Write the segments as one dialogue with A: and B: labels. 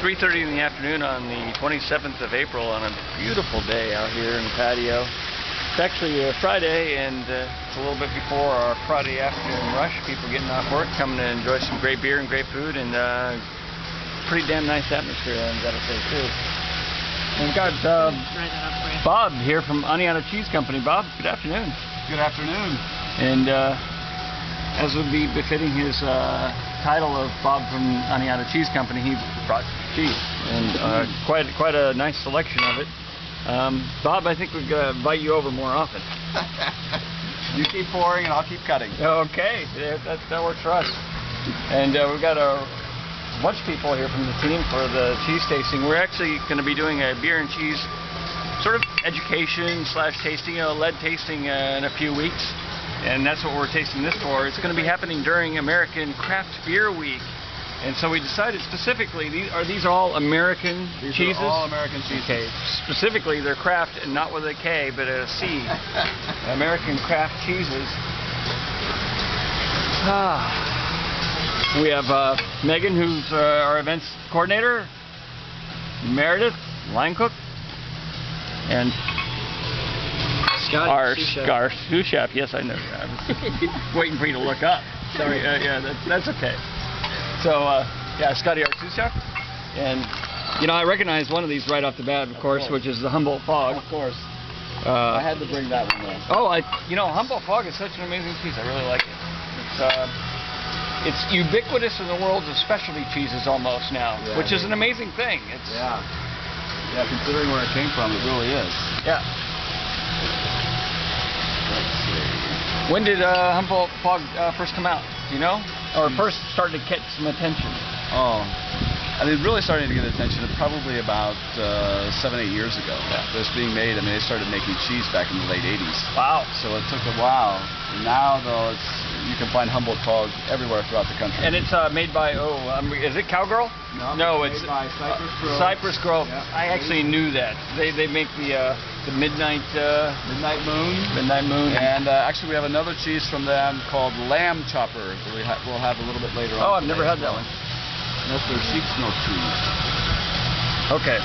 A: 3:30 in the afternoon on the 27th of April on a beautiful day out here in the patio. It's actually a Friday, and it's a little bit before our Friday afternoon rush. People getting off work, coming to enjoy some great beer and great food, and pretty damn nice atmosphere, I've got to say, too. And we've got Bob here from Aniata Cheese Company. Bob, good afternoon.
B: Good afternoon.
A: And as would be befitting his title of Bob from Aniata Cheese Company, he brought cheese, and quite a nice selection of it. Bob, I think we're going to invite you over more often.
B: You keep pouring and I'll keep cutting.
A: Okay, that works for us. And we've got a bunch of people here from the team for the cheese tasting. We're actually going to be doing a beer and cheese sort of education / tasting, lead tasting in a few weeks. And that's what we're tasting this for. It's going to be happening during American Craft Beer Week. And so we decided specifically, are these all American cheeses?
B: These are all American cheeses.
A: Okay. Specifically, they're craft, and not with a K, but a C. American craft cheeses. We have Meghan, who's our events coordinator, Meredith, line cook, and
C: Scotty,
A: our Sous Chef. Yes, I know. I was waiting for you to look up. Sorry. Yeah, that's okay. So, yeah, Scotty, our Sous Chef. And, I recognize one of these right off the bat, of course, which is the Humboldt Fog.
B: Of course. I had to bring that one though.
A: Humboldt Fog is such an amazing cheese. I really like it. It's ubiquitous in the world of specialty cheeses almost now, which is an amazing thing.
B: Yeah, considering where it came from, it really is.
A: Yeah.
B: Let's see.
A: When did Humboldt Fog first come out? Do you know? Or first started to catch some attention?
B: It really started to get attention probably about 7-8 years ago. Yeah. This being made, they started making cheese back in the late 80s.
A: Wow.
B: So it took a while. And now, though, you can find Humboldt Fog everywhere throughout the country.
A: And it's made by, is it Cowgirl?
B: No,
A: it's
B: made by Cypress Grove.
A: Cypress Grove.
B: Yeah.
A: I actually knew that. They make the Midnight
B: Moon.
A: Midnight Moon.
B: And actually, we have another cheese from them called Lamb Chopper. We'll have a little bit later on.
A: Oh, I've never had that one.
B: And that's their sheep's milk cheese.
A: Okay.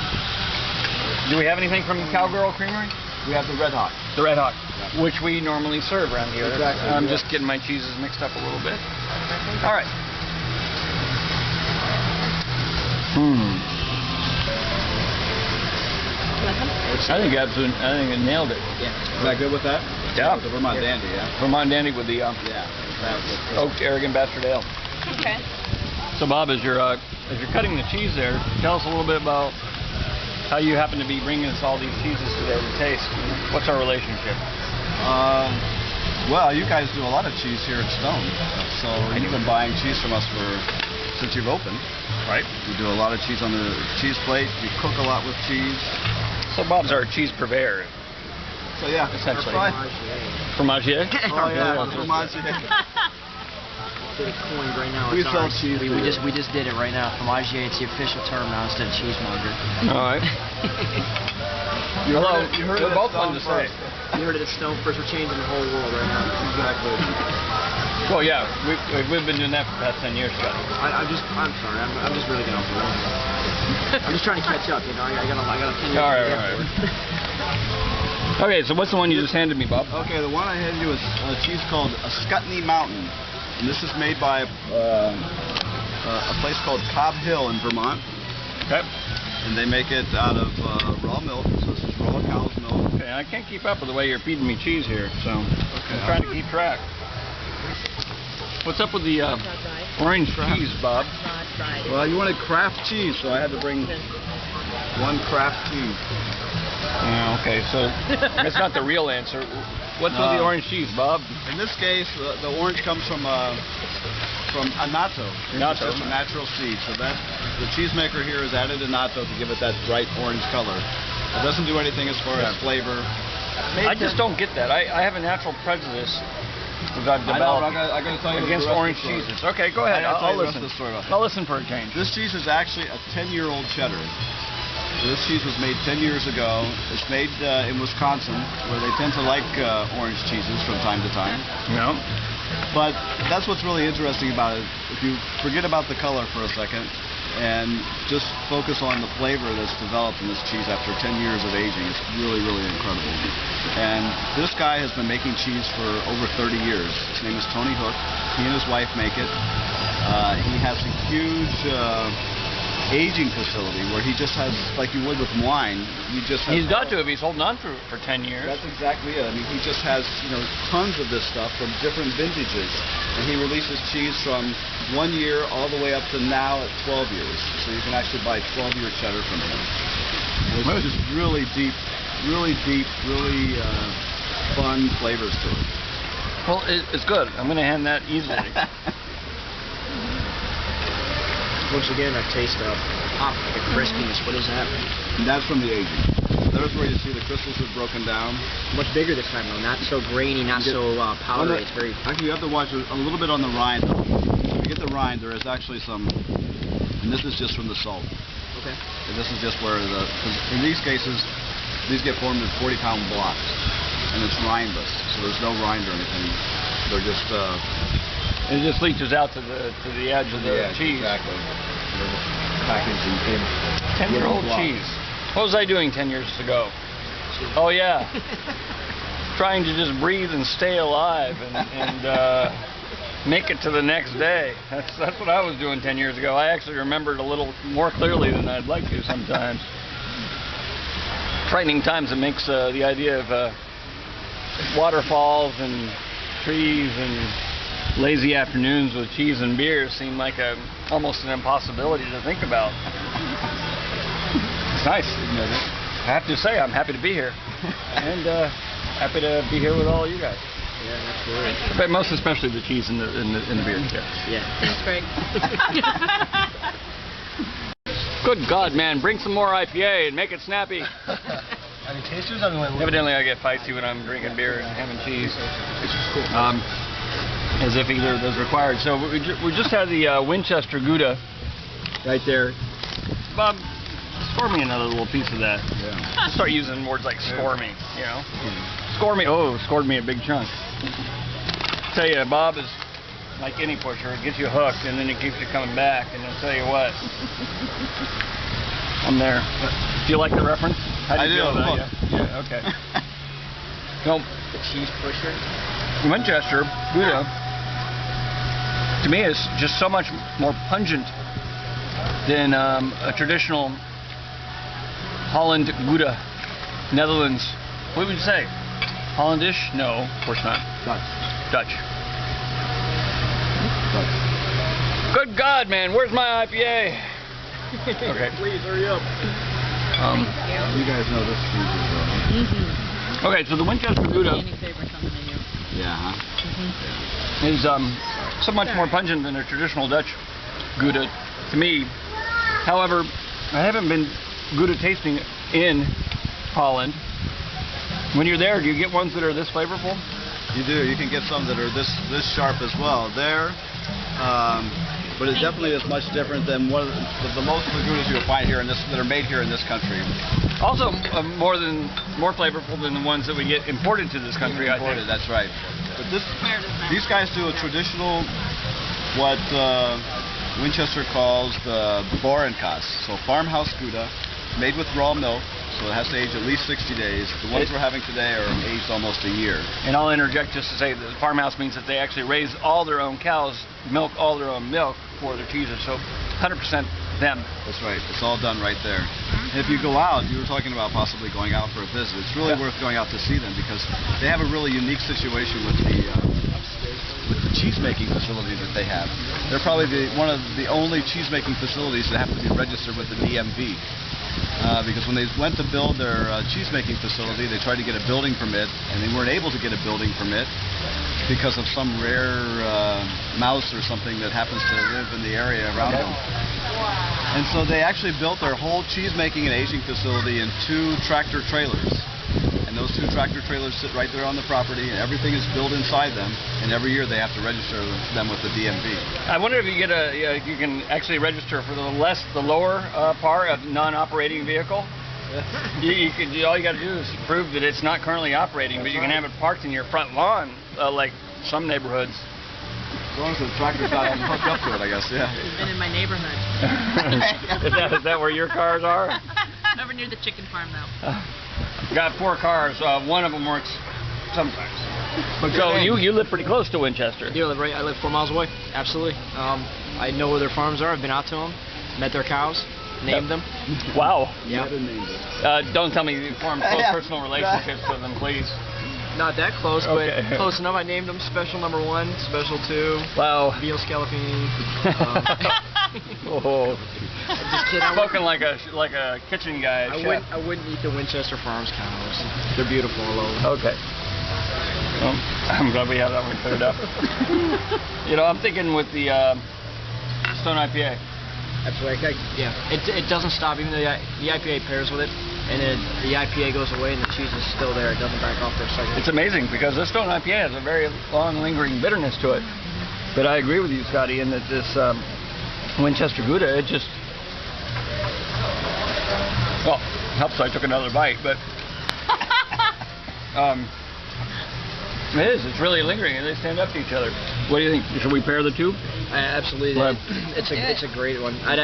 A: Do we have anything from Cowgirl Creamery?
B: We have the Red Hot.
A: The Red Hot, which we normally serve around here.
B: Exactly.
A: I'm just getting my cheeses mixed up a little bit. All right. I think it nailed it.
B: Yeah. Is that good with that?
A: Yeah.
B: The Vermont Dandy, yeah.
A: Vermont Dandy with the oaked Aragon Bastard Ale.
D: Okay.
A: So Bob, as you're cutting the cheese there, tell us a little bit about how you happen to be bringing us all these cheeses today to taste. What's our relationship?
B: Well, you guys do a lot of cheese here at Stone, so you've been buying cheese from us since you've opened.
A: Right.
B: We do a lot of cheese on the cheese plate. We cook a lot with cheese.
A: So Bob's our cheese purveyor.
B: So yeah,
A: essentially.
B: Oh
A: Fromagier?
B: yeah, fromagier.
C: Get it coined right now.
B: We sell cheese.
C: We just did it right now. Fromagier, it's the official term now instead of cheesemonger.
A: All right. You heard it both fun to say.
C: You heard it at Stone first. We're changing the whole world right now.
B: Exactly.
A: Well, yeah, we've been doing that for the past 10 years, Scotty.
C: I'm sorry. I'm just really getting off the road. I'm just trying to catch up. I got a 10 years.
A: All right. Okay, so what's the one you just handed me, Bob?
B: Okay, the one I handed you is a cheese called a Scotty Mountain. And this is made by a place called Cobb Hill in Vermont.
A: Okay.
B: And they make it out of raw milk. So this is raw cow's milk.
A: Okay, I can't keep up with the way you're feeding me cheese here, so I'm trying to keep track. What's up with the orange cheese, Bob?
B: Well, you wanted craft cheese, so I had to bring one craft cheese.
A: Okay, so that's not the real answer. What's with the orange cheese, Bob?
B: In this case, the orange comes from annatto. It's just a natural seed. So the cheesemaker here has added annatto to give it that bright orange color. It doesn't do anything as far as flavor.
A: I just don't get that. I have a natural prejudice that I've developed
B: I gotta tell you
A: against orange cheeses. Okay, go ahead. I'll listen. I'll listen for a change.
B: This cheese is actually a 10-year-old cheddar. This cheese was made 10 years ago. It's made in Wisconsin, where they tend to like orange cheeses from time to time.
A: Yeah.
B: But that's what's really interesting about it. If you forget about the color for a second, and just focus on the flavor that's developed in this cheese after 10 years of aging. It's really, really incredible. And this guy has been making cheese for over 30 years. His name is Tony Hook. He and his wife make it. He has a huge aging facility where he just has, like you would with wine,
A: he's got to if he's holding on for 10 years.
B: That's exactly it. I mean, he just has, tons of this stuff from different vintages, and he releases cheese from 1 year all the way up to now at 12 years. So you can actually buy 12-year cheddar from him. It's just really deep, really fun flavors to it.
A: Well, it's good. I'm going to hand that easily.
C: Once again, I taste pop, like a crispiness. What is that?
B: And that's from the aging. There's where you see the crystals have broken down.
C: Much bigger this time, though. Not so grainy, not so powdery. It's very...
B: Actually, you have to watch a little bit on the rind. If you get the rind, there is actually some... And this is just from the salt.
C: Okay.
B: And this is just where because in these cases, these get formed in 40-pound blocks. And it's rindless. So there's no rind or anything. They're just...
A: It just leaches out to the edge of the cheese.
B: Exactly. Packaged in
A: 10-year-old cheese. What was I doing 10 years ago? Oh yeah, trying to just breathe and stay alive and make it to the next day. That's what I was doing 10 years ago. I actually remembered a little more clearly than I'd like to sometimes. Frightening times. It makes the idea of waterfalls and trees and lazy afternoons with cheese and beer seem like almost an impossibility to think about. It's nice. I have to say, I'm happy to be here, and happy to be here with all you guys.
C: Yeah, that's great.
A: But most especially the cheese and the beer.
C: Yeah.
D: Thanks, Greg.
A: Good God, man! Bring some more IPA and make it snappy.
C: Any tasters?
A: Evidently, I get feisty when I'm drinking beer and having cheese. As if either of those required. So we just had the Winchester gouda right there. Bob, score me another little piece of that.
B: Yeah.
A: Start using words like score me, Score me. Oh, scored me a big chunk. Tell you, Bob is like any pusher. It gets you hooked, and then it keeps you coming back. And I'll tell you what, I'm there. Do you like the reference? How do you feel about it? Yeah. Okay. No,
C: The cheese pusher.
A: Winchester gouda, to me, is just so much more pungent than a traditional Holland gouda, Netherlands. What would you say? Hollandish? No, of course not. Dutch. Good God, man, where's my IPA? Okay.
C: Please hurry up.
B: You guys know this cheese as well.
A: Okay, so the Winchester gouda
B: Yeah, huh?
A: is so much more pungent than a traditional Dutch gouda to me. However, I haven't been gouda tasting in Holland. When you're there, do you get ones that are this flavorful?
B: You do. You can get some that are this sharp as well. But it definitely is much different than one of the most of the goudas you'll find here that are made here in this country.
A: Also, more flavorful than the ones that we get imported to this country.
B: Imported, that's right. But these guys do a traditional, what Winchester calls the Borencast. So farmhouse gouda, made with raw milk. So it has to age at least 60 days. The ones we're having today are aged almost a year.
A: And I'll interject just to say that farmhouse means that they actually raise all their own cows, milk all their own milk for their cheeses. So 100% them.
B: That's right. It's all done right there. And if you go out, you were talking about possibly going out for a visit. It's really worth going out to see them because they have a really unique situation with the cheese-making facility that they have. They're probably one of the only cheese-making facilities that have to be registered with the DMV. Because when they went to build their cheese-making facility, they tried to get a building permit, and they weren't able to get a building permit because of some rare mouse or something that happens to live in the area around them. And so they actually built their whole cheese-making and aging facility in 2 tractor trailers. And those 2 tractor trailers sit right there on the property, and everything is built inside them. And every year they have to register them with the DMV.
A: I wonder if you get you can actually register for the lower part of non-operating vehicle. All you got to do is prove that it's not currently operating, but you can have it parked in your front lawn, like some neighborhoods.
B: As long as the tractor's not hooked up to it, I guess. Yeah.
D: It's been in my neighborhood.
A: Is that where your cars are?
D: Over near the chicken farm, though.
A: Got 4 cars. One of them works sometimes. But so you live pretty close to Winchester.
C: I do. I live 4 miles away. Absolutely. I know where their farms are. I've been out to them, met their cows, named them.
A: Wow.
C: Yeah.
A: Don't tell me you formed close personal relationships with them, please.
C: Not that close,
A: Okay.
C: but close enough. I named them Special Number 1, Special 2.
A: Wow.
C: Veal Scallopini.
A: Oh.
C: Just kidding.
A: Spoken like a kitchen guy.
C: I wouldn't eat the Winchester Farms cows. They're beautiful all over.
A: Okay. Well, I'm glad we have that one cleared up. I'm thinking with the Stone IPA.
C: Absolutely. Yeah. It doesn't stop. Even though the IPA pairs with it, and the IPA goes away, and the cheese is still there. It doesn't back off for a second.
A: It's amazing because this Stone IPA has a very long, lingering bitterness to it. But I agree with you, Scotty, in that this Winchester Gouda, it just helps. I took another bite, but it is. It's really lingering, and they stand up to each other. What do you think? Should we pair the two?
C: Absolutely. It's a great one. I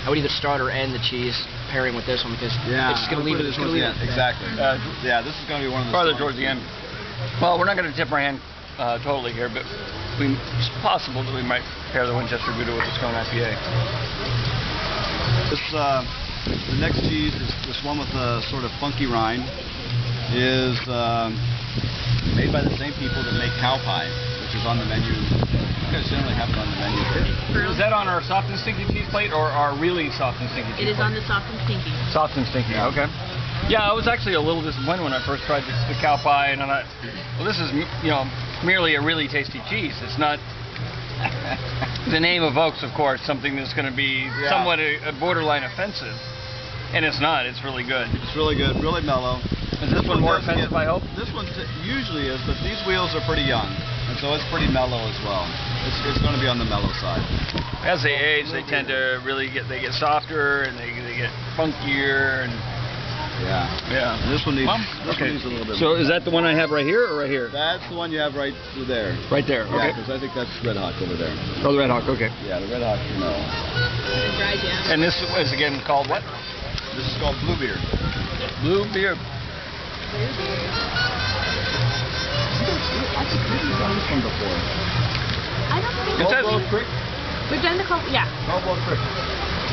C: would either start or end the cheese pairing with this one because it's just going to leave it.
B: Exactly. This is going to be one of the
A: farther towards the end. Well, we're not going to tip our hand totally here, but it's possible that we might pair the Winchester Gouda with the Stone IPA.
B: The next cheese is this one with a sort of funky rind. Is made by the same people that make cow pie, which is on the menu. You guys generally have it on the menu.
A: Is that on our soft and stinky cheese plate or our really soft and stinky cheese plate?
D: It is on the soft and stinky.
A: Soft and stinky, okay. Yeah, I was actually a little disappointed when I first tried the cow pie, and I thought, well, this is merely a really tasty cheese. It's not. The name evokes, of course, something that's going to be somewhat a borderline offensive, and it's not. It's really good.
B: It's really good, really mellow.
A: Is this one more offensive, I hope?
B: This one usually is, but these wheels are pretty young, and so it's pretty mellow as well. It's going to be on the mellow side.
A: As they age, they tend to really get softer and they get funkier and
B: And this one needs a little bit.
A: So is that the one I have right here or right here?
B: That's the one you have right there.
A: Right there. Okay.
B: Yeah, because I think that's Red Hawk over there.
A: Oh, the Red Hawk. Okay.
B: Yeah, the Red Hawk. No.
D: Dry jam.
A: And this is again called what?
B: This is called Blue Beer.
A: Blue Beer.
B: I've done this one before.
D: I don't think
A: It says,
D: we've done the
B: Caldwell Creek.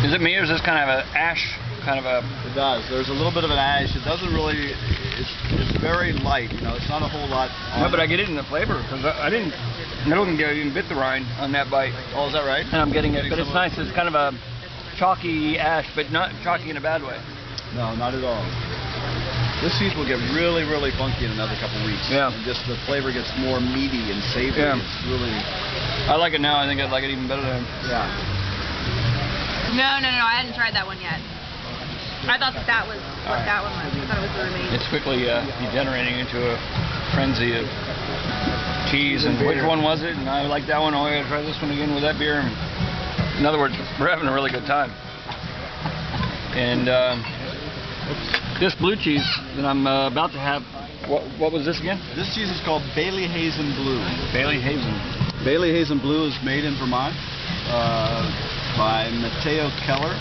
A: is it me or is this kind of an ash kind of a?
B: It does. There's a little bit of an ash. It doesn't really. It's very light. It's not a whole lot.
A: No, but I get it in the flavor because I didn't even bit the rind on that bite.
B: Oh, is that right?
A: And I'm getting it, but it's nice. It's kind of a chalky ash, but not chalky in a bad way.
B: No, not at all. This cheese will get really, really funky in another couple weeks.
A: Yeah.
B: And just the flavor gets more meaty and savory.
A: Yeah.
B: It's really.
A: I like it now. I think I'd like it even better than.
B: Yeah.
D: No, I hadn't tried that one yet. I thought that was what that one was. I thought it was the remaining.
A: It's quickly degenerating into a frenzy of cheese. And which one was it? And I like that one. Oh, I gotta try this one again with that beer. In other words, we're having a really good time. And this blue cheese that I'm about to have, what was this again?
B: This cheese is called Bailey Hazen Blue.
A: Bailey Hazen.
B: Bailey Hazen Blue is made in Vermont by Matteo Keller.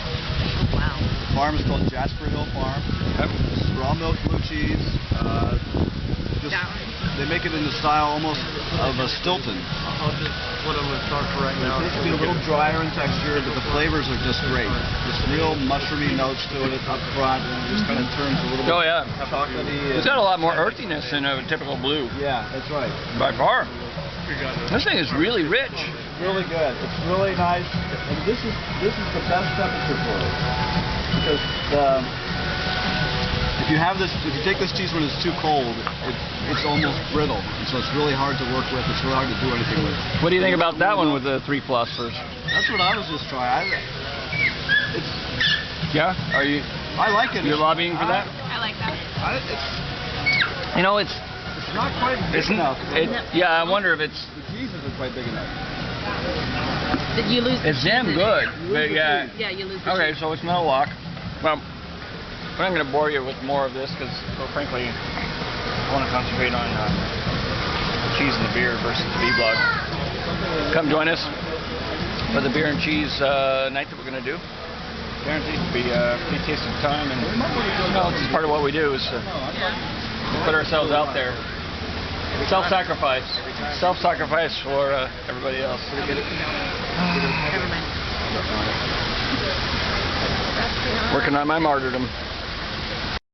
D: Wow.
B: The farm is called Jasper Hill Farm.
A: Yep.
B: This is raw milk blue cheese. They make it in the style almost of a Stilton.
C: I'll just put them in start for right now.
B: It's a little drier in texture, but the flavors are just great. Just real mushroomy notes to it up front, and it just kind of turns a little bit chocolatey.
A: It's got a lot more earthiness than a typical blue.
B: Yeah, that's right.
A: By far. This thing is really rich.
B: It's really good. It's really nice, and this is the best temperature for it because if you take this cheese when it's too cold, it's almost brittle, and so it's really hard to work with. It's really hard to do anything with.
A: What do you think about that one with the 3+ first?
B: That's what I was just trying.
A: Yeah? Are you?
B: I like it.
A: You're lobbying for that?
D: I like that.
B: It's not quite big enough.
A: Yeah, I wonder if it's.
B: The cheese isn't quite big enough.
D: Did you lose?
A: It's damn good, but yeah.
D: Yeah, you lose. The
A: Okay,
D: cheese.
A: so it's not a lock. Well, I'm not going to bore you with more of this because, frankly, I want to concentrate on cheese and the beer versus the vBlog. Come join us for the beer and cheese night that we're going to do. Guaranteed to be pretty tasty time, and this is part of what we do is put ourselves out there. Self-sacrifice for everybody else. Working on my martyrdom.